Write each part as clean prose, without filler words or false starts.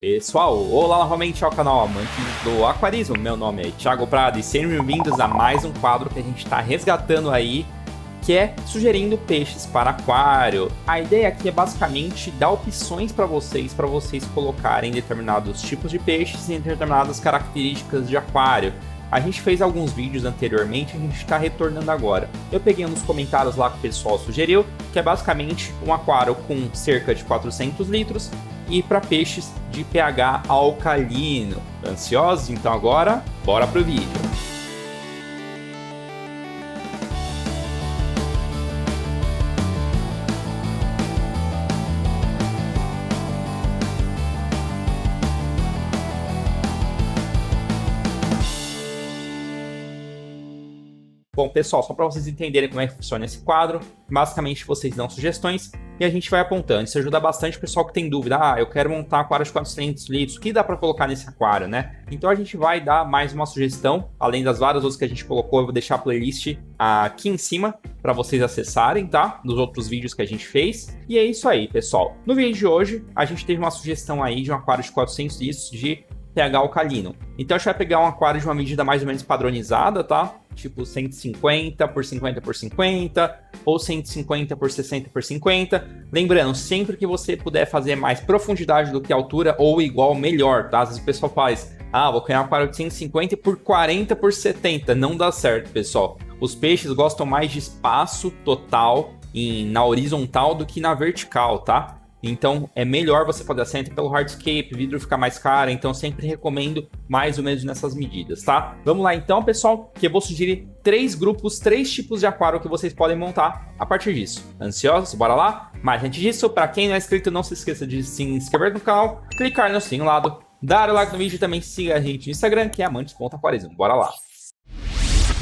Pessoal, olá novamente ao canal Amantes do Aquarismo. Meu nome é Thiago Prado e sejam bem-vindos a mais um quadro que a gente está resgatando aí, que é sugerindo peixes para aquário. A ideia aqui é basicamente dar opções para vocês colocarem determinados tipos de peixes em determinadas características de aquário. A gente fez alguns vídeos anteriormente, a gente está retornando agora. Eu peguei uns comentários lá que o pessoal sugeriu, que é basicamente um aquário com cerca de 400 litros e para peixes de pH alcalino. Ansiosos? Então agora, bora pro vídeo. Bom, pessoal, só para vocês entenderem como é que funciona esse quadro, basicamente vocês dão sugestões e a gente vai apontando. Isso ajuda bastante o pessoal que tem dúvida. Eu quero montar um aquário de 400 litros, o que dá para colocar nesse aquário, né? Então a gente vai dar mais uma sugestão, além das várias outras que a gente colocou. Eu vou deixar a playlist aqui em cima para vocês acessarem, tá? Dos outros vídeos que a gente fez. E é isso aí, pessoal. No vídeo de hoje, a gente teve uma sugestão aí de um aquário de 400 litros de pH alcalino. Então a gente vai pegar um aquário de uma medida mais ou menos padronizada, tá? Tipo 150 por 50 por 50 ou 150 por 60 por 50. Lembrando, sempre que você puder fazer mais profundidade do que altura ou igual, melhor, tá? Às vezes o pessoal faz, vou criar um aquário de 150 por 40 por 70. Não dá certo, pessoal. Os peixes gostam mais de espaço total na horizontal do que na vertical, tá? Então é melhor você fazer assento pelo hardscape, vidro fica mais caro, então sempre recomendo mais ou menos nessas medidas, tá? Vamos lá então, pessoal, que eu vou sugerir 3 grupos, 3 tipos de aquário que vocês podem montar a partir disso. Ansiosos? Bora lá? Mas antes disso, para quem não é inscrito, não se esqueça de se inscrever no canal, clicar no sininho lado, dar o like no vídeo e também siga a gente no Instagram, que é amantes.aquarismo. Bora lá!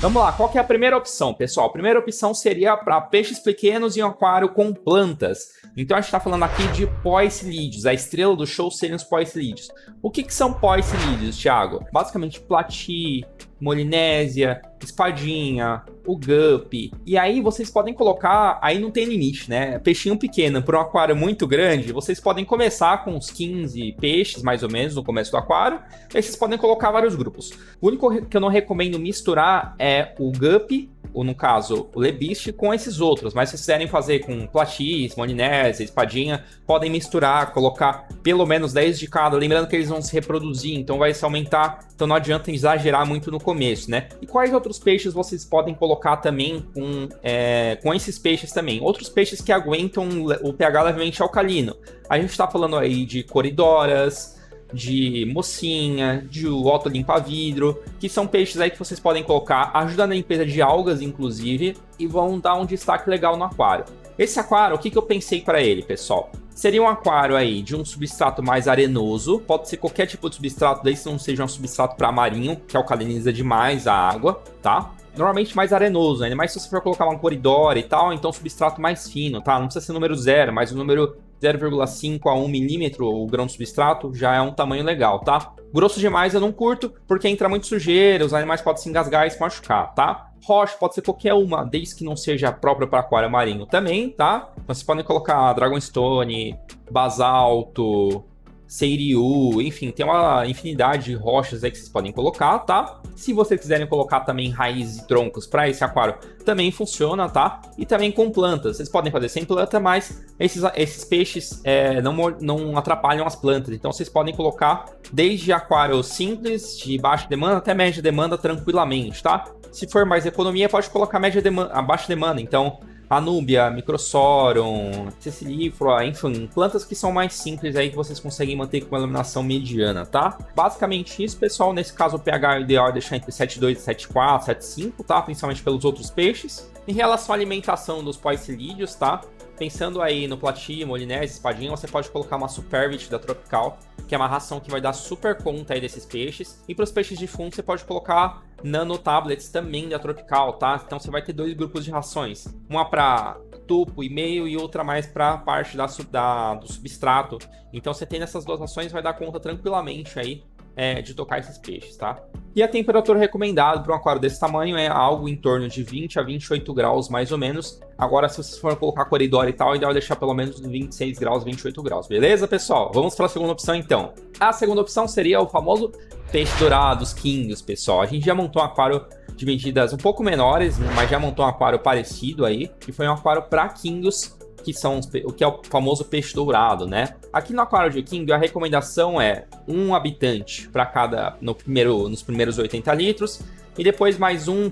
Vamos lá, qual que é a primeira opção, pessoal? A primeira opção seria para peixes pequenos em um aquário com plantas. Então a gente está falando aqui de poecilídeos. A estrela do show seriam os poecilídeos. O que são poecilídeos, Thiago? Basicamente plati, molinésia, espadinha, o guppy. E aí vocês podem colocar, aí não tem limite, né? Peixinho pequeno para um aquário muito grande, vocês podem começar com uns 15 peixes, mais ou menos, no começo do aquário. E aí vocês podem colocar vários grupos. O único que eu não recomendo misturar é o guppy, ou no caso, o lebiste, com esses outros. Mas se vocês quiserem fazer com platis, molinésia, espadinha, podem misturar, colocar pelo menos 10 de cada. Lembrando que eles vão se reproduzir, então vai se aumentar. Então não adianta exagerar muito no começo, né? E quais outros peixes vocês podem colocar também com esses peixes também? Outros peixes que aguentam o pH levemente alcalino. A gente está falando aí de coridoras, de mocinha, de otto limpa-vidro, que são peixes aí que vocês podem colocar, ajuda na limpeza de algas, inclusive, e vão dar um destaque legal no aquário. Esse aquário, o que eu pensei para ele, pessoal? Seria um aquário aí de um substrato mais arenoso, pode ser qualquer tipo de substrato, desde que não seja um substrato para marinho, que alcaliniza demais a água, tá? Normalmente mais arenoso, ainda mais se você for colocar uma coridora e tal, então substrato mais fino, tá? Não precisa ser número 0, mas o número 0,5 a 1 milímetro, o grão de substrato, já é um tamanho legal, tá? Grosso demais eu não curto, porque entra muito sujeira, os animais podem se engasgar e se machucar, tá? Rocha pode ser qualquer uma, desde que não seja própria para aquário marinho também, tá? Então vocês podem colocar Dragonstone, basalto, seiriu, enfim, tem uma infinidade de rochas aí que vocês podem colocar, tá? Se vocês quiserem colocar também raízes e troncos para esse aquário, também funciona, tá? E também com plantas, vocês podem fazer sem planta, mas esses peixes não atrapalham as plantas, então vocês podem colocar desde aquário simples, de baixa demanda, até média demanda tranquilamente, tá? Se for mais economia, pode colocar média demanda, a baixa demanda, então Anúbia, Microsorum, Cecilífera, enfim, plantas que são mais simples aí que vocês conseguem manter com uma iluminação mediana, tá? Basicamente isso, pessoal. Nesse caso o pH ideal é deixar entre 7,2 e 7,4, 7,5, tá? Principalmente pelos outros peixes. Em relação à alimentação dos poecilídeos, tá? Pensando aí no plati, molinésia, espadinha, você pode colocar uma Supervit da Tropical, que é uma ração que vai dar super conta aí desses peixes. E para os peixes de fundo você pode colocar Nano Tablets também da Tropical, tá? Então você vai ter 2 grupos de rações. Uma para topo e meio e outra mais para a parte do substrato. Então você tem essas 2 rações, vai dar conta tranquilamente aí de tocar esses peixes, tá? E a temperatura recomendada para um aquário desse tamanho é algo em torno de 20 a 28 graus, mais ou menos. Agora, se vocês forem colocar coridora e tal, ideal é deixar pelo menos 26 graus, 28 graus. Beleza, pessoal? Vamos para a segunda opção, então. A segunda opção seria o famoso peixe dourado, os kings, pessoal. A gente já montou um aquário de medidas um pouco menores, mas já montou um aquário parecido aí, que foi um aquário para kingos, que é o famoso peixe dourado, né? Aqui no aquário de king, a recomendação é um habitante para cada nos primeiros 80 litros e depois mais um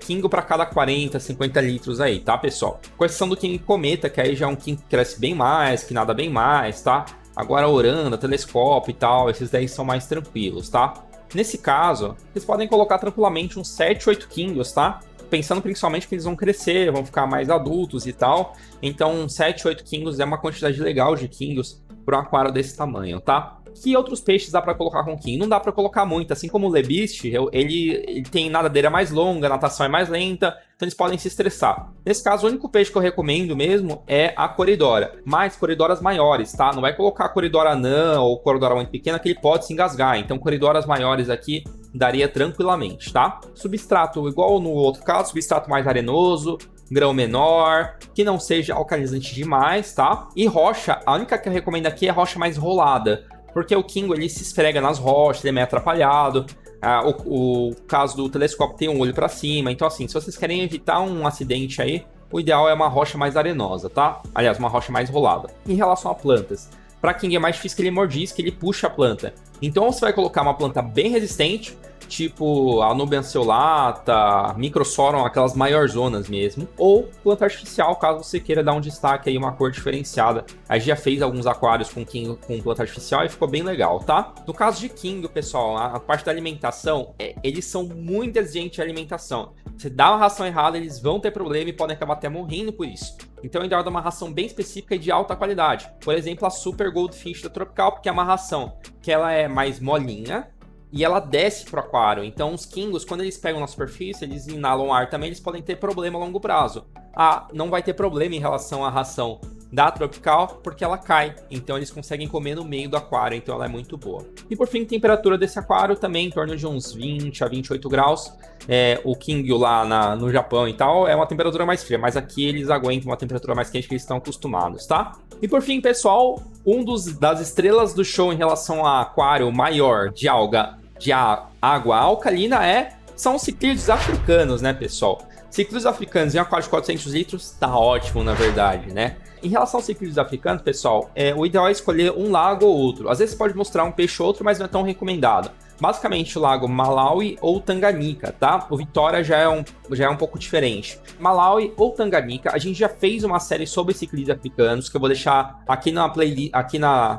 king para cada 40, 50 litros aí, tá, pessoal? Com exceção do king cometa, que aí já é um king que cresce bem mais, que nada bem mais, tá? Agora oranda, telescópio e tal, esses daí são mais tranquilos, tá? Nesse caso, vocês podem colocar tranquilamente uns 7, 8 kingos, tá? Pensando principalmente que eles vão crescer, vão ficar mais adultos e tal. Então, 7, 8 kingos é uma quantidade legal de kingos para um aquário desse tamanho, tá? Que outros peixes dá para colocar com king? Não dá para colocar muito, assim como o lebiste, ele tem nadadeira mais longa, a natação é mais lenta, então eles podem se estressar. Nesse caso, o único peixe que eu recomendo mesmo é a coridora, mas coridoras maiores, tá? Não vai colocar a coridora anã ou coridora muito pequena, que ele pode se engasgar, então coridoras maiores aqui daria tranquilamente, tá? Substrato, igual no outro caso, substrato mais arenoso, grão menor, que não seja alcalinizante demais, tá? E rocha, a única que eu recomendo aqui é rocha mais rolada, porque o king ele se esfrega nas rochas, ele é meio atrapalhado. O caso do telescópio tem um olho para cima, então assim, se vocês querem evitar um acidente aí, o ideal é uma rocha mais arenosa, tá? Aliás, uma rocha mais rolada. Em relação a plantas, para king é mais difícil que ele mordisque, ele puxa a planta. Então você vai colocar uma planta bem resistente, tipo a Nubian ceolata, Microsorum, aquelas maiorzonas mesmo, ou planta artificial, caso você queira dar um destaque aí, uma cor diferenciada. A gente já fez alguns aquários com king com planta artificial e ficou bem legal, tá? No caso de king, pessoal, a parte da alimentação, eles são muito exigentes de alimentação. Você dá uma ração errada, eles vão ter problema e podem acabar até morrendo por isso. Então é ideal dar uma ração bem específica e de alta qualidade. Por exemplo, a Super Goldfish da Tropical, porque é uma ração que ela é mais molinha, e ela desce pro aquário. Então os kingos, quando eles pegam na superfície, eles inalam ar também, eles podem ter problema a longo prazo. Não vai ter problema em relação à ração da Tropical, porque ela cai. Então eles conseguem comer no meio do aquário, então ela é muito boa. E por fim, a temperatura desse aquário também em torno de uns 20 a 28 graus. O king lá no Japão e tal é uma temperatura mais fria, mas aqui eles aguentam uma temperatura mais quente que eles estão acostumados, tá? E por fim, pessoal, das estrelas do show em relação a aquário maior de água alcalina são os ciclídeos africanos, né, pessoal? Ciclídeos africanos em aquário de 400 litros tá ótimo, na verdade, né? Em relação aos ciclídeos africanos, pessoal, o ideal é escolher um lago ou outro. Às vezes pode mostrar um peixe ou outro, mas não é tão recomendado. Basicamente o lago Malawi ou Tanganyika, tá? O Vitória já é um pouco diferente. Malawi ou Tanganyika, a gente já fez uma série sobre ciclídeos africanos, que eu vou deixar aqui na playlist,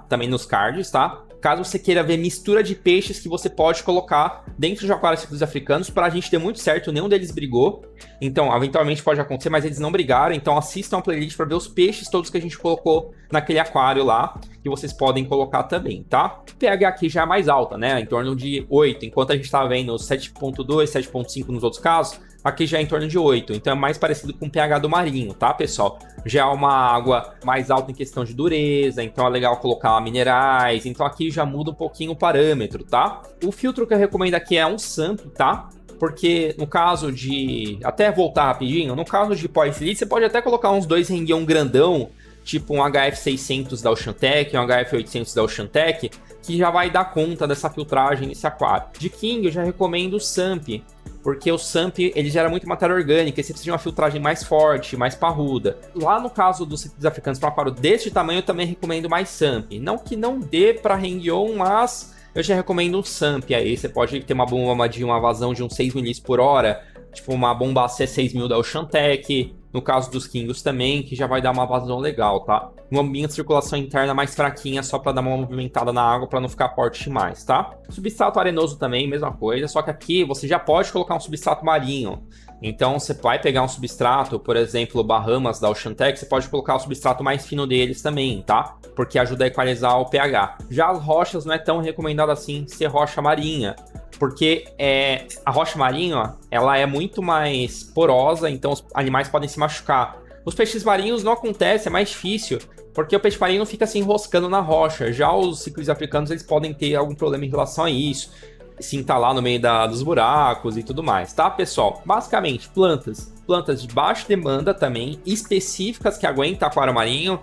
também nos cards, tá? Caso você queira ver mistura de peixes que você pode colocar dentro de aquários ciclídeos africanos, para a gente ter muito certo, nenhum deles brigou. Então, eventualmente pode acontecer, mas eles não brigaram. Então, assistam a playlist para ver os peixes todos que a gente colocou naquele aquário lá, que vocês podem colocar também, tá? O pH aqui já é mais alta, né? Em torno de 8, enquanto a gente estava vendo 7.2, 7.5 nos outros casos, aqui já é em torno de 8. Então, é mais parecido com o pH do marinho, tá, pessoal? Já é uma água mais alta em questão de dureza, então é legal colocar minerais. Então, aqui já muda um pouquinho o parâmetro, tá? O filtro que eu recomendo aqui é um SAMP, tá? Porque no caso de... Até voltar rapidinho, no caso de policilite, você pode até colocar uns 2 Renguion grandão, tipo um HF600 da Oceantec, um HF800 da Oceantec, que já vai dar conta dessa filtragem nesse aquário. De king, eu já recomendo o SAMP, porque o SAMP ele gera muito matéria orgânica e você precisa de uma filtragem mais forte, mais parruda. Lá no caso dos ciclídeos africanos para um aquário desse tamanho, eu também recomendo mais SAMP. Não que não dê para Renguion, mas eu já recomendo um SAMP aí. Você pode ter uma bomba de uma vazão de uns 6 ml por hora, tipo uma bomba C6000 da Oceantec. No caso dos kingos também, que já vai dar uma vazão legal, tá? Um ambiente de circulação interna mais fraquinha, só para dar uma movimentada na água, para não ficar forte demais, tá? Substrato arenoso também, mesma coisa, só que aqui você já pode colocar um substrato marinho. Então você vai pegar um substrato, por exemplo, Bahamas da Oceantec, você pode colocar o substrato mais fino deles também, tá? Porque ajuda a equalizar o pH. Já as rochas não é tão recomendado assim ser rocha marinha, porque a rocha marinha, ela é muito mais porosa, então os animais podem se machucar. Os peixes marinhos não acontece, é mais difícil, porque o peixe marinho não fica se enroscando na rocha. Já os ciclídeos africanos, eles podem ter algum problema em relação a isso, se entalar no meio dos buracos e tudo mais, tá, pessoal? Basicamente, plantas de baixa demanda também, específicas que aguentam aquário marinho,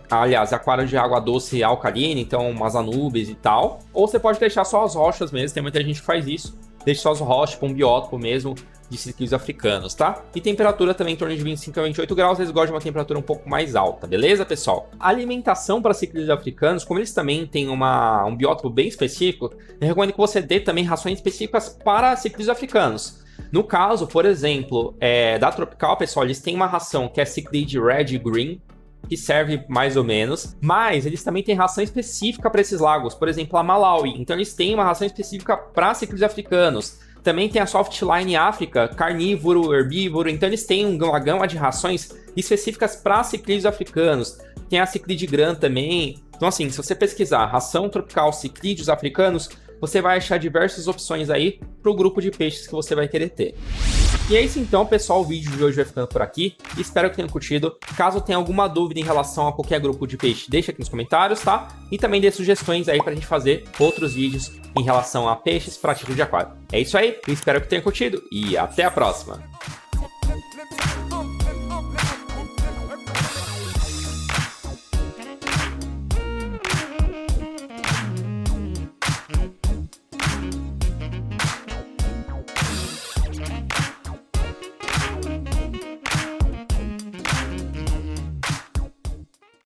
aliás, aquário de água doce e alcalina, então umas anubis e tal. Ou você pode deixar só as rochas mesmo, tem muita gente que faz isso. Deixa só as rochas para um biótopo mesmo de ciclídeos africanos, tá? E temperatura também em torno de 25 a 28 graus, eles gostam de uma temperatura um pouco mais alta, beleza, pessoal? A alimentação para ciclídeos africanos, como eles também têm um biótopo bem específico, eu recomendo que você dê também rações específicas para ciclídeos africanos. No caso, por exemplo, da Tropical, pessoal, eles têm uma ração que é ciclide Red e Green, que serve mais ou menos, mas eles também têm ração específica para esses lagos, por exemplo, a Malawi. Então eles têm uma ração específica para ciclídeos africanos. Também tem a Softline África, carnívoro, herbívoro, então eles têm uma gama de rações específicas para ciclídeos africanos. Tem a Ciclide Gran também. Então assim, se você pesquisar ração tropical ciclídeos africanos, você vai achar diversas opções aí para o grupo de peixes que você vai querer ter. E é isso então, pessoal, o vídeo de hoje vai ficando por aqui, espero que tenham curtido. Caso tenha alguma dúvida em relação a qualquer grupo de peixe, deixa aqui nos comentários, tá? E também dê sugestões aí pra gente fazer outros vídeos em relação a peixes para tipo de aquário. É isso aí, eu espero que tenham curtido e até a próxima!